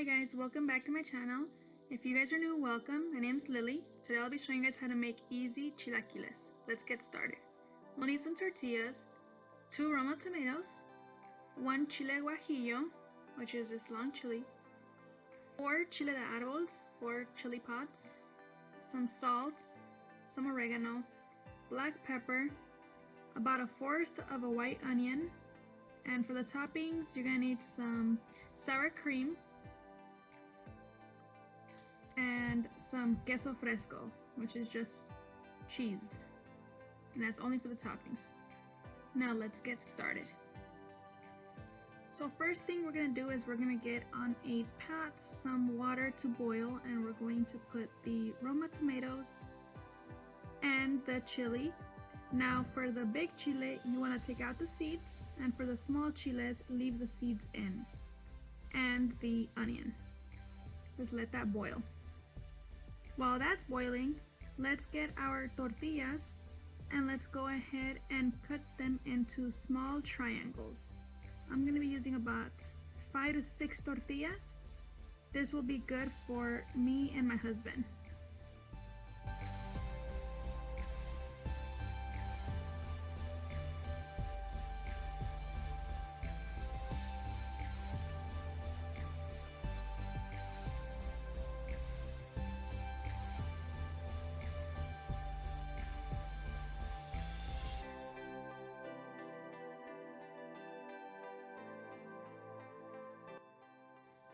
guys, welcome back to my channel. If you guys are new, welcome. My name is Lily. Today I'll be showing you guys how to make easy chilaquiles. Let's get started. We'll need some tortillas, 2 Roma tomatoes, 1 chile guajillo, which is this long chili, 4 chile de árboles, 4 chili pods, some salt, some oregano, black pepper, about 1/4 of a white onion, and for the toppings you're gonna need some sour cream and some queso fresco, which is just cheese, and that's only for the toppings. Now let's get started. So first thing we're gonna do is we're gonna get on a pot some water to boil, and we're going to put the Roma tomatoes and the chili. Now for the big chile, you want to take out the seeds, and for the small chiles, leave the seeds in. And the onion. Just let that boil. While that's boiling, let's get our tortillas and let's go ahead and cut them into small triangles. I'm going to be using about 5 to 6 tortillas. This will be good for me and my husband.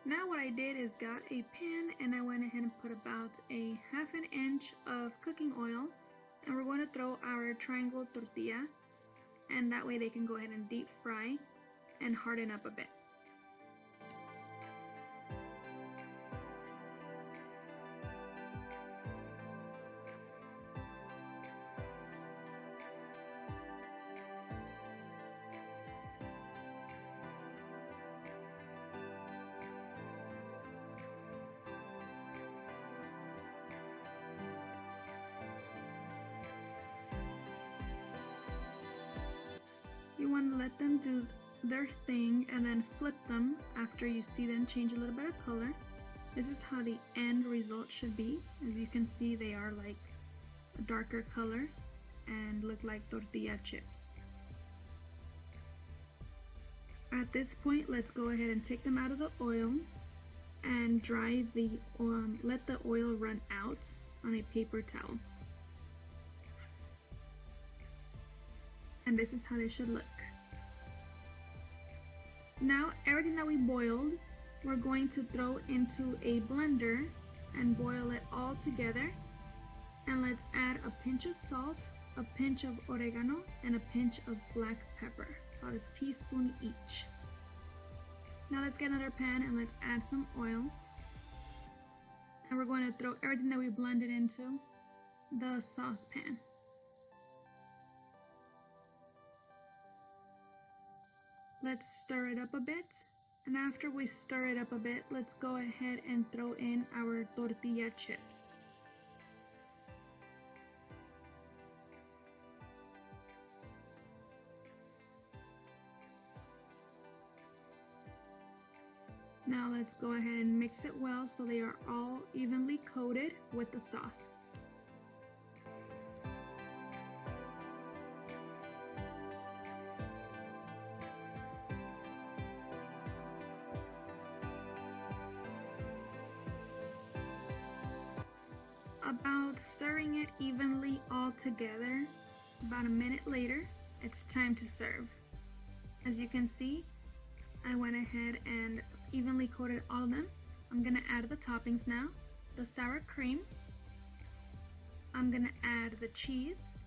Now what I did is got a pan, and I went ahead and put about a 1/2 inch of cooking oil, and we're going to throw our triangle tortilla, and that way they can go ahead and deep fry and harden up a bit. You want to let them do their thing and then flip them after you see them change a little bit of color. This is how the end result should be. As you can see, they are like a darker color and look like tortilla chips. At this point, let's go ahead and take them out of the oil and dry the let the oil run out on a paper towel. And this is how they should look. Now everything that we boiled, we're going to throw into a blender and boil it all together. And let's add a pinch of salt, a pinch of oregano, and a pinch of black pepper, about a teaspoon each. Now let's get another pan and let's add some oil. And we're going to throw everything that we blended into the saucepan. Let's stir it up a bit, and after we stir it up a bit, let's go ahead and throw in our tortilla chips. Now let's go ahead and mix it well so they are all evenly coated with the sauce. About stirring it evenly all together, about a minute later, it's time to serve. As you can see, I went ahead and evenly coated all of them. I'm gonna add the toppings now. The sour cream. I'm gonna add the cheese.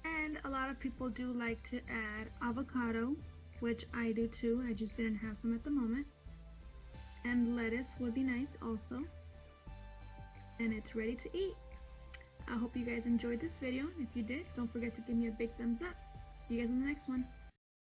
And a lot of people do like to add avocado, which I do too. I just didn't have some at the moment. And lettuce would be nice also. And it's ready to eat. I hope you guys enjoyed this video. If you did, don't forget to give me a big thumbs up. See you guys in the next one.